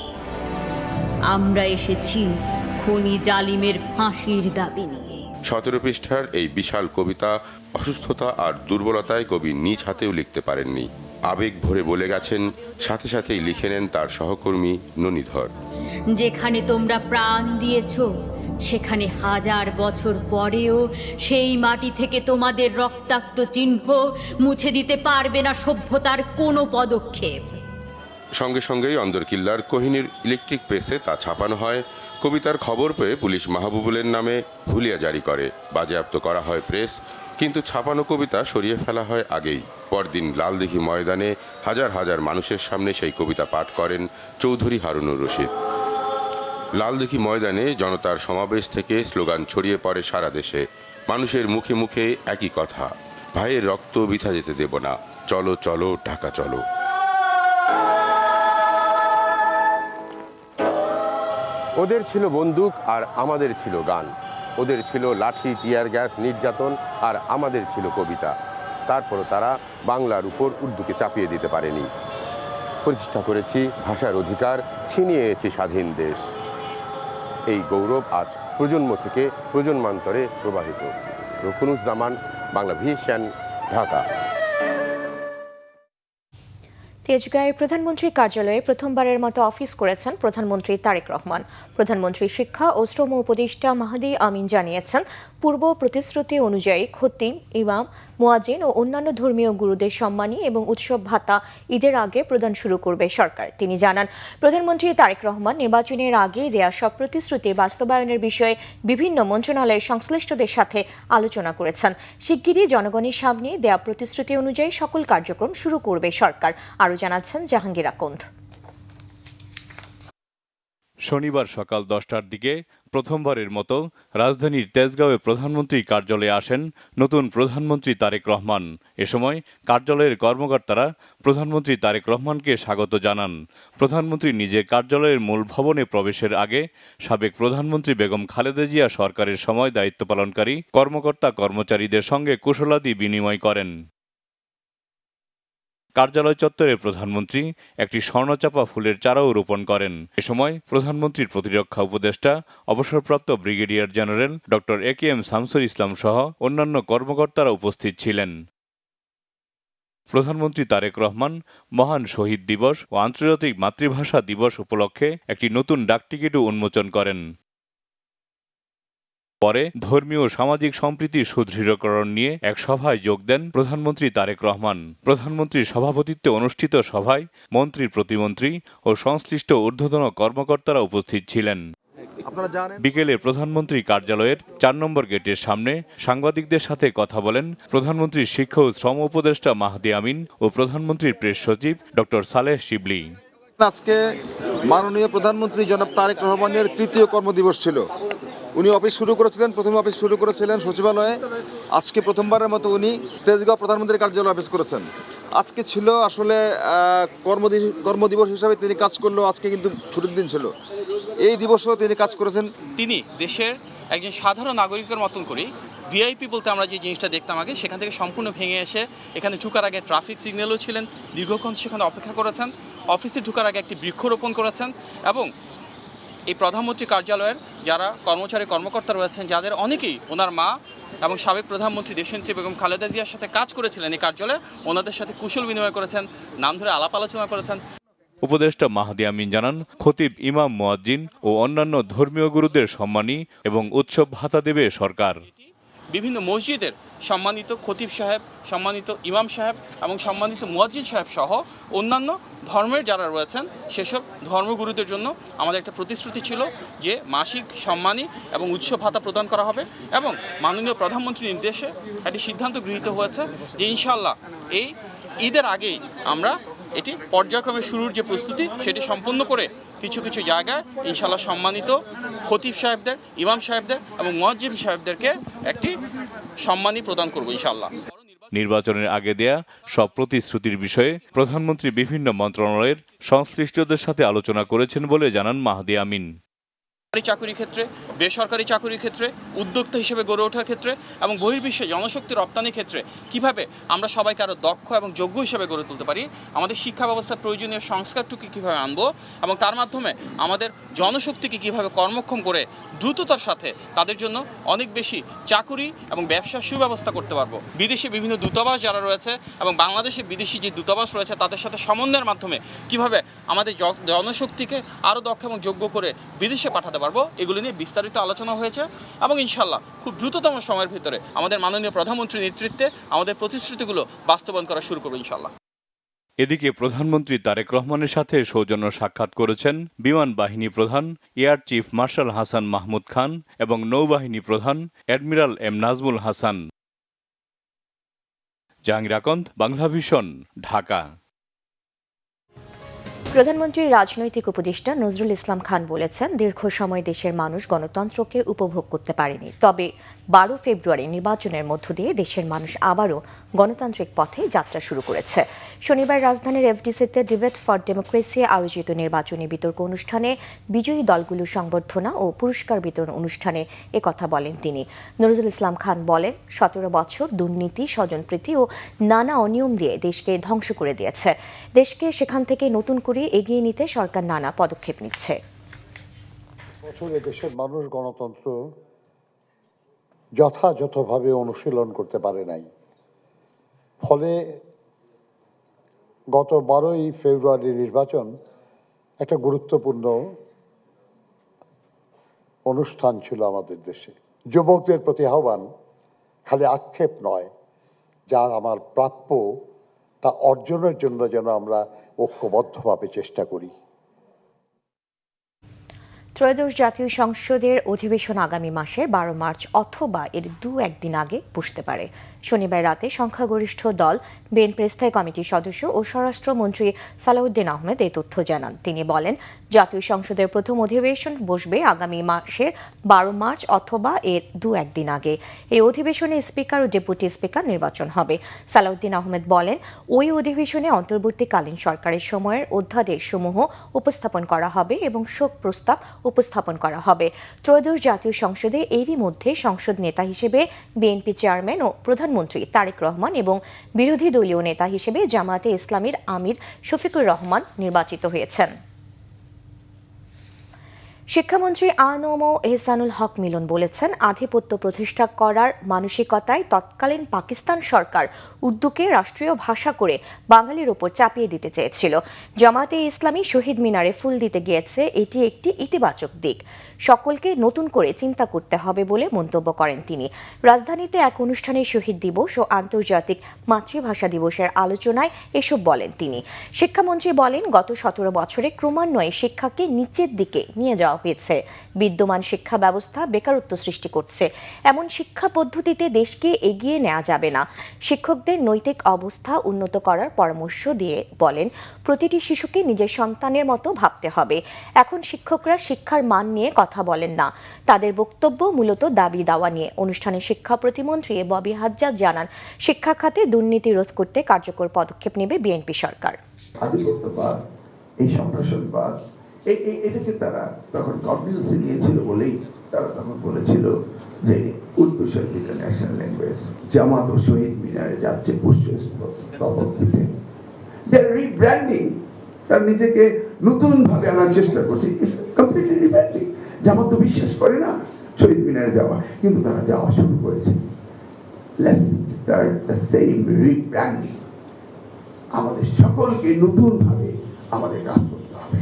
আমরা এসেছি খুনি জালিমের ফাঁসির দাবি নিয়ে। 17 পৃষ্ঠার এই বিশাল কবিতা অসুস্থতা আর দুর্বলতায় কবি নিজ হাতেও লিখতে পারেননি। আবেগ ভরে বলে গেছেন, সাথে সাথেই লিখে নেন তার সহকর্মী ননীধর। যেখানে তোমরা প্রাণ দিয়েছ, সেখানে 1000 বছর পরেও সেই মাটি থেকে তোমাদের রক্তাক্ত চিহ্ন মুছে দিতে পারবে না সভ্যতার কোনো পদক্ষেপ। সঙ্গে সঙ্গেই অন্দরকিল্লার কোহিনীর ইলেকট্রিক প্রেসে তা ছাপানো হয় কবিতার খবর পেয়ে পুলিশ মাহবুবুলের নামে হুলিয়া জারি করে, বাজেয়াপ্ত করা হয় প্রেস, কিন্তু ছাপানো কবিতা সরিয়ে ফেলা হয় আগেই। পরদিন লালদিঘি ময়দানে হাজার হাজার মানুষের সামনে সেই কবিতা পাঠ করেন চৌধুরী হারুনুর রশিদ। লালদিঘি ময়দানে জনতার সমাবেশ থেকে স্লোগান ছড়িয়ে পড়ে সারা দেশে। মানুষের মুখে মুখে একই কথা, ভাইয়ের রক্ত বৃথা যেতে দেব না, চলো চলো ঢাকা চলো। ওদের ছিল বন্দুক আর আমাদের ছিল গান, ওদের ছিল লাঠি, টিয়ার গ্যাস, নির্যাতন, আর আমাদের ছিল কবিতা। তারপরও তারা বাংলার উপর উর্দুকে চাপিয়ে দিতে পারেনি। প্রতিষ্ঠা করেছি ভাষার অধিকার, ছিনিয়ে এনেছি স্বাধীন দেশ। এই গৌরব আজ প্রজন্ম থেকে প্রজন্মান্তরে প্রবাহিত। রকুনুজ্জামান, বাংলা ভিশন, ঢাকা। তেজগাঁয়ে প্রধানমন্ত্রী কার্যালয়ে প্রথমবারের মতো অফিস করেছেন প্রধানমন্ত্রী তারেক রহমান। প্রধানমন্ত্রী শিক্ষা ও শ্রম উপদেষ্টা মাহদি আমিন জানিয়েছেন, পূর্ব প্রতিশ্রুতি অনুযায়ী খতিব, ইমাম, মুয়াজ্জিন ও অন্যান্য ধর্মীয় গুরুদের সম্মানী এবং উৎসব ভাতা ঈদের আগে প্রদান শুরু করবে সরকার। তিনি জানান, প্রধানমন্ত্রী তারেক রহমান নির্বাচনের আগে দেয়া সব প্রতিশ্রুতি বাস্তবায়নের বিষয়ে বিভিন্ন মন্ত্রণালয়ের সংশ্লিষ্টদের সাথে আলোচনা করেছেন। শিগগিরই জনগণের সামনে দেয়া প্রতিশ্রুতি অনুযায়ী সকল কার্যক্রম শুরু করবে সরকার। আরও জানাচ্ছেন জাহাঙ্গীর আকন্দ। শনিবার সকাল 10টার দিকে প্রথমবারের মতো রাজধানীর তেজগাঁওয়ে প্রধানমন্ত্রী কার্যালয়ে আসেন নতুন প্রধানমন্ত্রী তারেক রহমান। এ সময় কার্যালয়ের কর্মকর্তারা প্রধানমন্ত্রী তারেক রহমানকে স্বাগত জানান। প্রধানমন্ত্রী নিজের কার্যালয়ের মূল ভবনে প্রবেশের আগে সাবেক প্রধানমন্ত্রী বেগম খালেদা জিয়া সরকারের সময় দায়িত্ব পালনকারী কর্মকর্তা কর্মচারীদের সঙ্গে কুশলাদি বিনিময় করেন। কার্যালয় চত্বরে প্রধানমন্ত্রী একটি স্বর্ণচাপা ফুলের চারাও রোপণ করেন। এ সময় প্রধানমন্ত্রীর প্রতিরক্ষা উপদেষ্টা অবসরপ্রাপ্ত brigadier general doctor AKM Shamsul Islam সহ অন্যান্য কর্মকর্তারা উপস্থিত ছিলেন। প্রধানমন্ত্রী তারেক রহমান মহান শহীদ দিবস ও আন্তর্জাতিক মাতৃভাষা দিবস উপলক্ষে একটি নতুন ডাকটিকিটও উন্মোচন করেন। পরে ধর্মীয় ও সামাজিক সম্প্রীতি সুদৃঢ়করণ নিয়ে এক সভায় যোগ দেন প্রধানমন্ত্রী তারেক রহমান। প্রধানমন্ত্রীর সভাপতিত্বে অনুষ্ঠিত সভায় মন্ত্রী, প্রতিমন্ত্রী ও সংশ্লিষ্ট ঊর্ধ্বতন কর্মকর্তারা উপস্থিত ছিলেন। বিকেলে প্রধানমন্ত্রী কার্যালয়ের 4 নম্বর গেটের সামনে সাংবাদিকদের সাথে কথা বলেন প্রধানমন্ত্রীর শিক্ষা ও শ্রম উপদেষ্টা মাহদি আমিন ও প্রধানমন্ত্রীর প্রেস সচিব ডক্টর সালেহ শিবলি। আজকে মাননীয় প্রধানমন্ত্রী জনাব তারেক রহমানের তৃতীয় কর্মদিবস ছিল। উনি অফিস শুরু করেছিলেন, প্রথমে অফিস শুরু করেছিলেন সচিবালয়ে। আজকে প্রথমবারের মতো উনি তেজগাঁও প্রধানমন্ত্রীর কার্যালয়ে অফিস করেছেন। আজকে ছিল আসলে কর্মদিবস হিসাবে তিনি কাজ করলেও আজকে কিন্তু ছুটির দিন ছিল। এই দিবসেও তিনি কাজ করেছেন। তিনি দেশের একজন সাধারণ নাগরিকের মতন করেই ভিআইপি বলতে আমরা যে জিনিসটা দেখতাম আগে, সেখান থেকে সম্পূর্ণ ভেঙে এসে এখানে ঢুকার আগে ট্রাফিক সিগন্যালও ছিলেন, দীর্ঘক্ষণ সেখানে অপেক্ষা করেছেন, অফিসে ঢুকার আগে একটি বৃক্ষরোপণ করেছেন এবং এই প্রধানমন্ত্রী কার্যালয়ের যারা কর্মচারী কর্মকর্তা রয়েছেন, যাদের অনেকেই ওনার মা এবং সাবেক প্রধানমন্ত্রী দেশনেত্রী বেগম খালেদা জিয়ার সাথে কাজ করেছিলেন এই কার্যালয়ে, ওনাদের সাথে কুশল বিনিময় করেছেন, নাম ধরে আলাপ আলোচনা করেছেন। উপদেষ্টা মাহদি আমিন জানান, খতিব, ইমাম, মুয়াজ্জিন ও অন্যান্য ধর্মীয় গুরুদের সম্মানী এবং উৎসব ভাতা দেবে সরকার। বিভিন্ন মসজিদের সম্মানিত খতিব সাহেব, সম্মানিত ইমাম সাহেব এবং সম্মানিত মুয়াজ্জিন সাহেব সহ অন্যান্য ধর্মের যারা রয়েছেন সেসব ধর্মগুরুদের জন্য আমাদের একটা প্রতিশ্রুতি ছিল যে মাসিক সম্মানী এবং উৎসব ভাতা প্রদান করা হবে এবং মাননীয় প্রধানমন্ত্রীর নির্দেশে একটি সিদ্ধান্ত গৃহীত হয়েছে যে ইনশাআল্লাহ এই ঈদের আগেই আমরা এটি পর্যায়ক্রমে শুরুর যে প্রস্তুতি সেটি সম্পন্ন করে কিছু কিছু জায়গায় ইনশাআল্লাহ সম্মানিত খতিব সাহেবদের, ইমাম সাহেবদের এবং মুয়াজ্জিন সাহেবদেরকে একটি সম্মানী প্রদান করব ইনশাআল্লাহ। নির্বাচনের আগে দেয়া সব প্রতিশ্রুতির বিষয়ে প্রধানমন্ত্রী বিভিন্ন মন্ত্রণালয়ের সংশ্লিষ্টদের সাথে আলোচনা করেছেন বলে জানান মাহদি আমিন। চাকরির ক্ষেত্রে, বেসরকারি চাকরির ক্ষেত্রে, উদ্যোক্তা হিসেবে গড়ে ওঠার ক্ষেত্রে এবং বহির্বিশ্বে জনশক্তি রপ্তানির ক্ষেত্রে কিভাবে আমরা সবাইকে আরও দক্ষ এবং যোগ্য হিসেবে গড়ে তুলতে পারি, আমাদের শিক্ষা ব্যবস্থার প্রয়োজনীয় সংস্কারটুকু কীভাবে আনবো এবং তার মাধ্যমে আমাদের জনশক্তিকে কীভাবে কর্মক্ষম করে দ্রুততার সাথে তাদের জন্য অনেক বেশি চাকুরি এবং ব্যবসার সুব্যবস্থা করতে পারবো। বিদেশি বিভিন্ন দূতাবাস যারা রয়েছে এবং বাংলাদেশে বিদেশি যে দূতাবাস রয়েছে তাদের সাথে সমন্বয়ের মাধ্যমে কিভাবে আমাদের জনশক্তিকে আরও দক্ষ এবং যোগ্য করে বিদেশে পাঠাতে পারবো, এগুলো নিয়ে বিস্তারিত আলোচনা হয়েছে এবং ইনশাআল্লাহ খুব দ্রুততম সময়ের ভিতরে আমাদের মাননীয় প্রধানমন্ত্রীর নেতৃত্বে আমাদের প্রতিশ্রুতিগুলো বাস্তবায়ন করা শুরু করবো ইনশাআল্লাহ। এদিকে প্রধানমন্ত্রী তারেক রহমানের সাথে সৌজন্য সাক্ষাৎ করেছেন বিমান বাহিনী প্রধান air chief marshal Hasan Mahmud Khan এবং নৌবাহিনী প্রধান admiral M Nazmul Hasan. Jahangir Akand, Bangla Vision, Dhaka. প্রধানমন্ত্রীর রাজনৈতিক উপদেষ্টা নজরুল ইসলাম খান বলেছেন, দীর্ঘ সময় দেশের মানুষ গণতন্ত্রকে উপভোগ করতে পারেনি, তবে 12 ফেব্রুয়ারি নির্বাচনের মধ্য দিয়ে দেশের মানুষ আবারও গণতান্ত্রিক পথে যাত্রা শুরু করেছে। শনিবার রাজধানীর এফডিসিতে ডিবেট ফর ডেমোক্রেসি আয়োজিত নির্বাচনী বিতর্ক অনুষ্ঠানে বিজয়ী দলগুলোর সংবর্ধনা ও পুরস্কার বিতরণ অনুষ্ঠানে একথা বলেন তিনি। নজরুল ইসলাম খান বলেন, 17 বছর দুর্নীতি, স্বজনপ্রীতি ও নানা অনিয়ম দিয়ে দেশকে ধ্বংস করে দিয়েছে। দেশকে সেখান থেকে নতুন করে এগিয়ে নিতে সরকার নানা পদক্ষেপ নিচ্ছে। বছরে দেশের মানুষ গণতন্ত্র যথাযথভাবে অনুশীলন করতে পারে নাই, ফলে গত 12ই ফেব্রুয়ারি নির্বাচন একটা গুরুত্বপূর্ণ অনুষ্ঠান ছিল আমাদের দেশে। যুবকদের প্রতি আহ্বান, খালি আক্ষেপ নয়, যা আমার প্রাপ্য তা অর্জনের জন্য যেন আমরা ঐক্যবদ্ধভাবে চেষ্টা করি। ত্রয়োদশ জাতীয় সংসদের অধিবেশন আগামী মাসের 12 মার্চ অথবা এর 2-1 দিন আগে বসতে পারে। শনিবার রাতে সংখ্যাগরিষ্ঠ দল বিএনপির স্থায়ী কমিটির সদস্য ও স্বরাষ্ট্রমন্ত্রী সালাউদ্দিন আহমেদ এই তথ্য জানান। তিনি বলেন, জাতীয় সংসদের প্রথম অধিবেশন বসবে আগামী মাসের 12 মার্চ অথবা এর 2-1 দিন আগে। এই অধিবেশনে স্পিকার ও ডেপুটি স্পিকার নির্বাচন হবে। সালাউদ্দিন আহমেদ বলেন, ওই অধিবেশনে অন্তর্বর্তীকালীন সরকারের সময়ের অধ্যাদেশসমূহ উপস্থাপন করা হবে এবং শোক প্রস্তাব উপস্থাপন করা হবে। ত্রয়োদশ জাতীয় সংসদে এরই মধ্যে সংসদ নেতা হিসেবে বিএনপি চেয়ারম্যান ও প্রধানমন্ত্রী তারেক রহমান এবং বিরোধী দলীয় নেতা হিসেবে জামায়াতে ইসলামীর আমির শফিকুর রহমান নির্বাচিত হয়েছেন। শিক্ষামন্ত্রী আ.ন.ম এহসানুল হক মিলন বলেছেন, আধিপত্য প্রতিষ্ঠা করার মানসিকতায় তৎকালীন পাকিস্তান সরকার উর্দুকে রাষ্ট্রীয় ভাষা করে বাঙালির ওপর চাপিয়ে দিতে চেয়েছিল। জামায়াতে ইসলামী শহীদ মিনারে ফুল দিতে গিয়েছে, এটি একটি ইতিবাচক দিক। সকলকে নতুন করে চিন্তা করতে হবে বলে মন্তব্য করেন তিনি। রাজধানীতে এক অনুষ্ঠানে শহীদ দিবস ও আন্তর্জাতিক মাতৃভাষা দিবসের আলোচনায় এসব বলেন তিনি। শিক্ষামন্ত্রী বলেন, গত 17 বছরে ক্রমান্বয়ে শিক্ষাকে নিচের দিকে নিয়ে যাওয়া হয়েছে। বিদ্যমান শিক্ষা ব্যবস্থা বেকারত্ব সৃষ্টি করছে। এমন শিক্ষা পদ্ধতিতে দেশকে এগিয়ে নেওয়া যাবে না। শিক্ষকদের নৈতিক অবস্থা উন্নত করার পরামর্শ দিয়ে বলেন, প্রতিটি শিশুকে নিজের সন্তানের মতো ভাবতে হবে। এখন শিক্ষকরা শিক্ষার মান নিয়ে কথা বলেন না, তাদের বক্তব্য মূলত দাবি দাওয়া নিয়ে। অনুষ্ঠানে শিক্ষা প্রতিমন্ত্রী ববি হাজ্জাজ জানান, শিক্ষা খাতে দুর্নীতি রোধ করতে কার্যকর পদক্ষেপ নেবে বিএনপি সরকার। আধিপত্যবাদ, এই সম্প্রসারণবাদ, এটাকে তারা তখন কগনিজেন্সে নিয়েছিল বলেই তারা তখন বলেছিল যে Urdu should be the national language. Jamaat ও শহীদ মিনারে যাচ্ছে পুষ্পস্তবক দিতে। রিব্র্যান্ডিং, তার নিজেকে নতুনভাবে আনার চেষ্টা করছে। Completely rebranding. জামাত তো বিশ্বাস করে না শহীদ মিনারে যাওয়া, কিন্তু তারা যাওয়া শুরু করেছে। Let's start the same rebranding. আমাদের সকলকে নতুনভাবে আমাদের কাজ করতে হবে।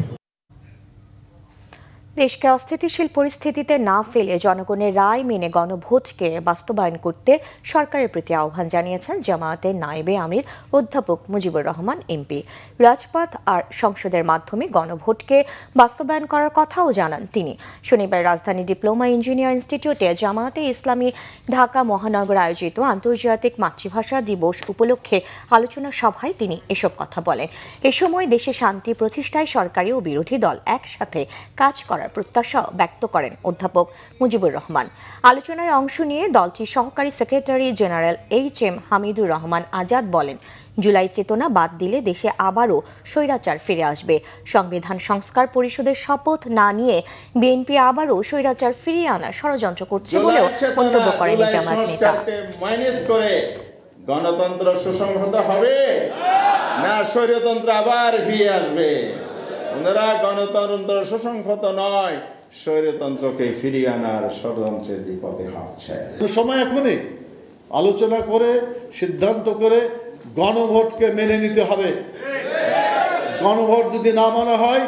দেশকে অস্থিতিশীল পরিস্থিতিতে না ফেলে জনগণের রায় মেনে গণভোটকে বাস্তবায়ন করতে সরকারের প্রতি আহ্বান জানিয়েছেন জামায়াতের নায়েবে আমির অধ্যাপক মুজিবুর রহমান এমপি। রাজপথ আর সংসদের মাধ্যমে গণভোটকে বাস্তবায়ন করার কথাও জানান তিনি। শনিবার রাজধানী ডিপ্লোমা ইঞ্জিনিয়ার ইনস্টিটিউটে জামায়াতে ইসলামী ঢাকা মহানগর আয়োজিত আন্তর্জাতিক মাতৃভাষা দিবস উপলক্ষে আলোচনা সভায় তিনি এসব কথা বলেন। এ সময় দেশে শান্তি প্রতিষ্ঠায় সরকারি ও বিরোধী দল একসাথে কাজ করার প্রত্যাশা ব্যক্ত করেন অধ্যাপক মুজিবুর রহমান। আলোচনায় অংশ নিয়ে দলটির সহকারী secretary general HM. Hamidur Rahman Azad বলেন, জুলাই চেতনা বাদ দিলে দেশে আবারও স্বৈরাচার ফিরে আসবে। সংবিধান সংস্কার পরিষদের শপথ না নিয়ে বিএনপি আবারও স্বৈরাচার ফিরিয়ে আনার ষড়যন্ত্র করছে বলেও মন্তব্য করেন জামায়াত নেতা। গণতন্ত্র সুসংহত হবে না স্বৈরতন্ত্র আবার ফিরে আসবে? ওনারা গণতন্ত্র সুসংহত নয়, স্বৈরতন্ত্রকে ফিরিয়ে আনার ষড়যন্ত্রের বিপদে হাঁটছে। সময় এখনই আলোচনা করে সিদ্ধান্ত করে গণভোটকে মেনে নিতে হবে। গণভোট যদি না মানা হয়,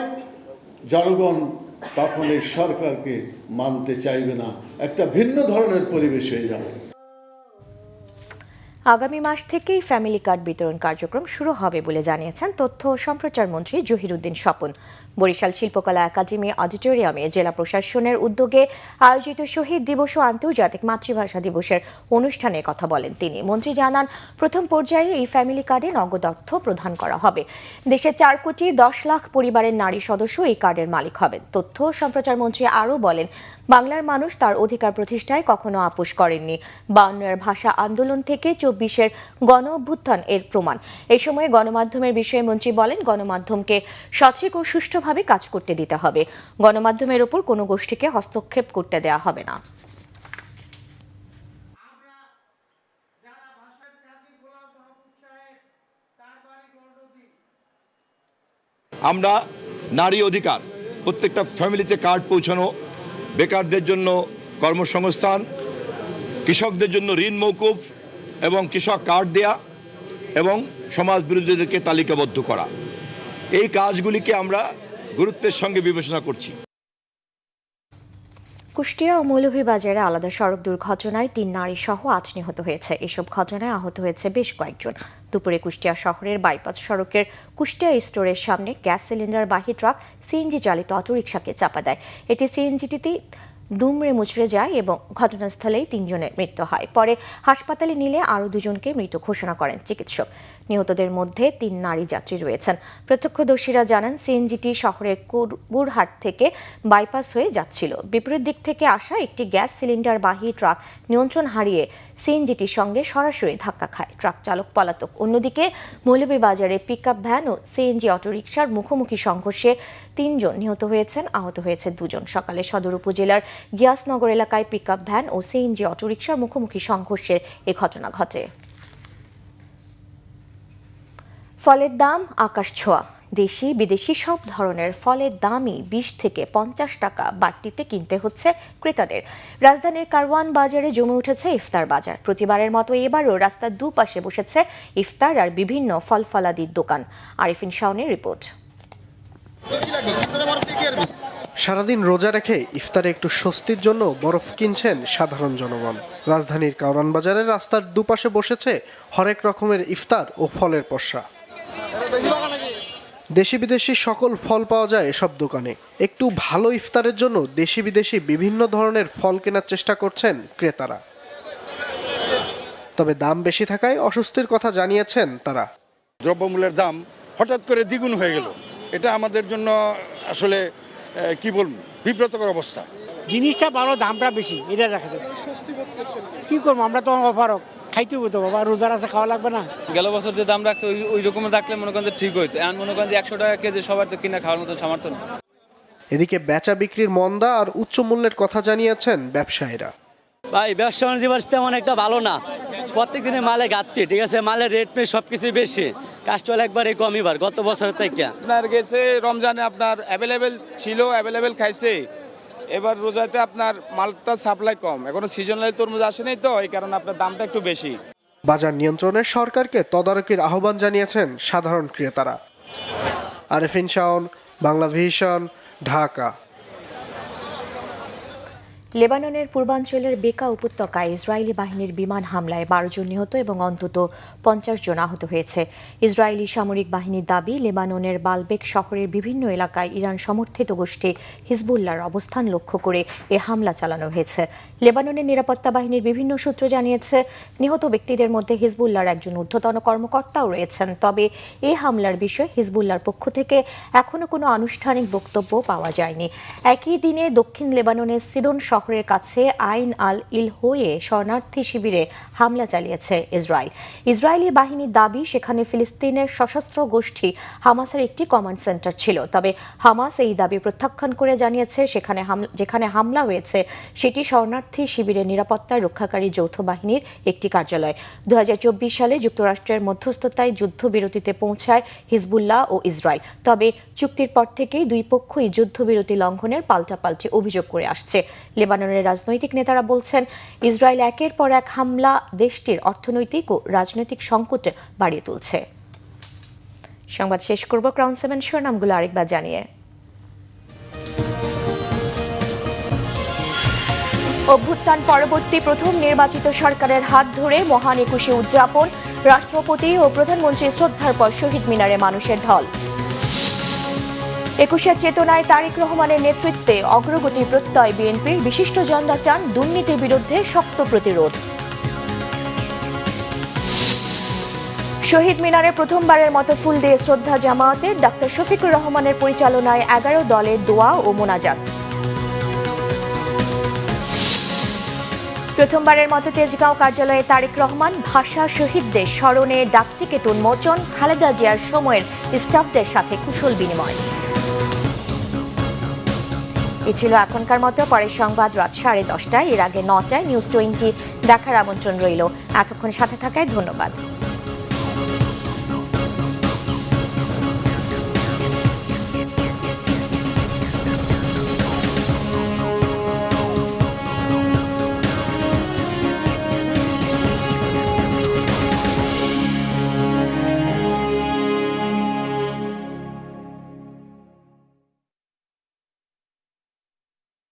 জনগণ তখন এই সরকারকে মানতে চাইবে না, একটা ভিন্ন ধরনের পরিবেশ হয়ে যাবে। আগামী মাস থেকেই ফ্যামিলি কার্ড বিতরণ কার্যক্রম শুরু হবে বলে জানিয়েছেন তথ্য ও সম্প্রচার মন্ত্রী জহিরুদ্দিন স্বপন। বরিশাল শিল্পকলা একাডেমি অডিটোরিয়ামে জেলা প্রশাসনের উদ্যোগে আয়োজিত শহীদ দিবস ও আন্তর্জাতিক মাতৃভাষা দিবসের অনুষ্ঠানে কথা বলেন তিনি। মন্ত্রী জানান, প্রথম পর্যায়ে এই ফ্যামিলি কার্ডে নগদ অর্থ প্রদান করা হবে। দেশে 4,10,00,000 পরিবারের নারী সদস্য এই কার্ডের মালিক হবেন। তথ্য ও সম্প্রচার মন্ত্রী আরও বলেন, বাংলার মানুষ তার অধিকার প্রতিষ্ঠায় কখনো আপোষ করেননি। 52-এর ভাষা আন্দোলন থেকে 24-এর গণ অভ্যুত্থান এর প্রমাণ। এই সময় গণমাধ্যমের বিষয়ে মন্ত্রী বলেন, গণমাধ্যমকে সঠিক ও সুষ্ঠুভাবে কাজ করতে দিতে হবে। গণমাধ্যমের ওপর কোনো গোষ্ঠীকে হস্তক্ষেপ করতে দেওয়া হবে না। আমরা নারী অধিকার, প্রত্যেকটা ফ্যামিলিতে কার্ড পৌঁছানো, বেকারদের জন্য কর্মসংস্থান, কৃষকদের জন্য ঋণ মৌকুফ এবং কৃষক কার্ড দেয়া এবং সমাজ বিরোধীদেরকে তালিকাবদ্ধ করা, এই কাজগুলিকে আমরা গুরুত্বের সঙ্গে বিবেচনা করছি। কুষ্টিয়া ও মৌলভীবাজারে আলাদা সড়ক দুর্ঘটনায় 3 নারী সহ 8 নিহত হয়েছে। এসব ঘটনায় আহত হয়েছে বেশ কয়েকজন। দুপুরে কুষ্টিয়া শহরের বাইপাস সড়কের কুষ্টিয়া স্টোরের সামনে গ্যাস সিলিন্ডার বাহী ট্রাক সিএনজি চালিত অটোরিকশাকে চাপা দেয়। এতে সিএনজিটিতে দুমড়ে মুচড়ে যায় এবং ঘটনাস্থলেই 3 জনের মৃত্যু হয়। পরে হাসপাতালে নিলে আরও 2 জনকে মৃত ঘোষণা করেন চিকিৎসক। নিহতদের মধ্যে 3 নারী যাত্রী রয়েছেন। প্রত্যক্ষদর্শীরা জানান, সিএনজিটি শহরের কুরবুরহাট থেকে বাইপাস হয়ে যাচ্ছিল। বিপরীত দিক থেকে আসা একটি গ্যাস সিলিন্ডার বাহী ট্রাক নিয়ন্ত্রণ হারিয়ে সিএনজিটির সঙ্গে সরাসরি ধাক্কা খায়। ট্রাক চালক পলাতক। অন্যদিকে মৌলভীবাজারে পিকআপ ভ্যান ও সিএনজি অটোরিকশার মুখোমুখি সংঘর্ষে 3 জন নিহত হয়েছেন, আহত হয়েছে 2 জন। সকালে সদর উপজেলার গিয়াসনগর এলাকায় পিকআপ ভ্যান ও সিএনজি অটোরিকশার মুখোমুখি সংঘর্ষে এ ঘটনা ঘটে। ফলের দাম আকাশ ছোঁয়া। দেশি বিদেশি সব ধরনের ফলের দামই 20 থেকে 50 টাকা বাড়তিতে কিনতে হচ্ছে ক্রেতাদের। রাজধানীর কারওয়ান বাজারে জমে উঠেছে ইফতার বাজার। প্রতিবারের মতো এবারও রাস্তার দুপাশে বসেছে ইফতার আর বিভিন্ন ফল ফলাদির দোকান। আরিফিন শাওনের রিপোর্ট। সারাদিন রোজা রেখে ইফতারে একটু স্বস্তির জন্য বরফ কিনছেন সাধারণ জনগণ। রাজধানীর কারওয়ান বাজারের রাস্তার দুপাশে বসেছে হরেক রকমের ইফতার ও ফলের পসরা। দেশি বিদেশি সকল ফল পাওয়া যায় এসব দোকানে। একটু ভালো ইফতারের জন্য দেশি বিদেশি বিভিন্ন ধরনের ফল কেনার চেষ্টা করছেন ক্রেতারা। তবে দাম বেশি থাকায় অস্বস্তির কথা জানিয়েছেন তারা। দ্রব্যমূল্যের দাম হঠাৎ করে দ্বিগুণ হয়ে গেল, এটা আমাদের জন্য আসলে কি বলবো, বিব্রতকর অবস্থা। জিনিসটা ভালো, দামটা বেশি, এটা দেখা যায়। কি করবো, আমরা তো অপারক, খাইতে হতো বাবা, রোজার আছে, খাওয়া লাগবে না। গেল বছর যে দাম রাখছে ওই রকম রাখলে মনে করেন যে ঠিক হইতো। এখন মনে করেন যে 100 টাকা কেজি সবার তো কিনা খাওয়ার মতো সামর্থ্য নেই। এদিকে বেচা বিক্রির মন্দা আর উচ্চ মূল্যের কথা জানিয়েছেন ব্যবসায়ীরা। ভাই, ব্যবসা বাণিজ্য তেমন একটা ভালো না। প্রত্যেক দিনে মালে ঘাটতি, ঠিক আছে, মালের রেট পেয়ে সবকিছু বেশি, কাস্টমার একবারে কমই বার গত বছর থেকে। আপনার গেছে রমজানে আপনার অ্যাভেলেবেল ছিল, অ্যাভেলেবেল খাইছে। এবার রোজাতে আপনার মালটা সাপ্লাই কম, এখনো সিজনাল তরমুজ আসে নাই, তো এই কারণে আপনার দামটা একটু বেশি। বাজার নিয়ন্ত্রণে সরকারকে তদারকির আহ্বান জানিয়েছেন সাধারণ ক্রেতারা। আরিফিন শাওন, বাংলা ভিশন, ঢাকা। লেবাননের পূর্বাঞ্চলের বেকা উপত্যকায় ইসরায়েলি বাহিনীর বিমান হামলায় 12 জন নিহত এবং অন্তত 50 জন আহত হয়েছে। ইসরায়েলি সামরিক বাহিনীর দাবি, লেবাননের বালবেক শহরের বিভিন্ন এলাকায় ইরান সমর্থিত গোষ্ঠী হিজবুল্লাহর অবস্থান লক্ষ্য করে এ হামলা চালানো হয়েছে। লেবাননের নিরাপত্তা বাহিনীর বিভিন্ন সূত্র জানিয়েছে, নিহত ব্যক্তিদের মধ্যে হিজবুল্লাহর একজন ঊর্ধ্বতন কর্মকর্তাও রয়েছেন। তবে এই হামলার বিষয়ে হিজবুল্লাহর পক্ষ থেকে এখনো কোনো আনুষ্ঠানিক বক্তব্য পাওয়া যায়নি। একই দিনে দক্ষিণ লেবাননের সিডন শহরের কাছে আইন আল ইল হয়ে শরণার্থী শিবিরে হামলা চালিয়েছে ইসরায়েল। ইসরায়েলি বাহিনীর দাবি, সেখানে ফিলিস্তিনের সশস্ত্র গোষ্ঠী হামাসের একটি কমান্ড সেন্টার ছিল। তবে হামাস এই দাবি প্রত্যাখ্যান করে জানিয়েছে, যেখানে হামলা হয়েছে সেটি শরণার্থী শিবিরের নিরাপত্তা রক্ষাকারী যৌথ বাহিনীর একটি কার্যালয়। 2024 সালে যুক্তরাষ্ট্রের মধ্যস্থতায় যুদ্ধবিরতিতে পৌঁছায় হিজবুল্লাহ ও ইসরায়েল। তবে চুক্তির পর থেকেই দুই পক্ষই যুদ্ধবিরতি লঙ্ঘনের পাল্টাপাল্টি অভিযোগ করে আসছে। লেবাননের রাজনৈতিক নেতারা বলছেন, ইসরায়েল একের পর এক হামলা দেশটির অর্থনৈতিক ও রাজনৈতিক সংকট বাড়িয়ে তুলছে। সংবাদ শেষ করব ক্রাউন 7 শিরোনামগুলো আরেকবার জানিয়ে। অভ্যুত্থান পরবর্তী প্রথম নির্বাচিত সরকারের হাত ধরে মহান একুশে উদযাপন, রাষ্ট্রপতি ও প্রধানমন্ত্রীর শ্রদ্ধার পর শহীদ মিনারে মানুষের ঢল। একুশের চেতনায় তারেক রহমানের নেতৃত্বে অগ্রগতি প্রত্যয় বিএনপির, বিশিষ্টজনরা চান দুর্নীতির বিরুদ্ধে শক্ত প্রতিরোধ। শহীদ মিনারে প্রথমবারের মতো ফুল দিয়ে শ্রদ্ধা জামায়াতের, ডাক্তার শফিকুর রহমানের পরিচালনায় 11 দলের দোয়া ও মোনাজাত। প্রথমবারের মতো তেজগাঁও কার্যালয়ে তারেক রহমান, ভাষা শহীদদের স্মরণে ডাকটিকিট উন্মোচন, খালেদা জিয়ার সময়ের স্টাফদের সাথে কুশল বিনিময়। এ ছিল এখনকার মতো। পরের সংবাদ রাত 10:30, এর আগে 9টায় নিউজ 20 দেখার আমন্ত্রণ রইল। এতক্ষণ সাথে থাকায় ধন্যবাদ।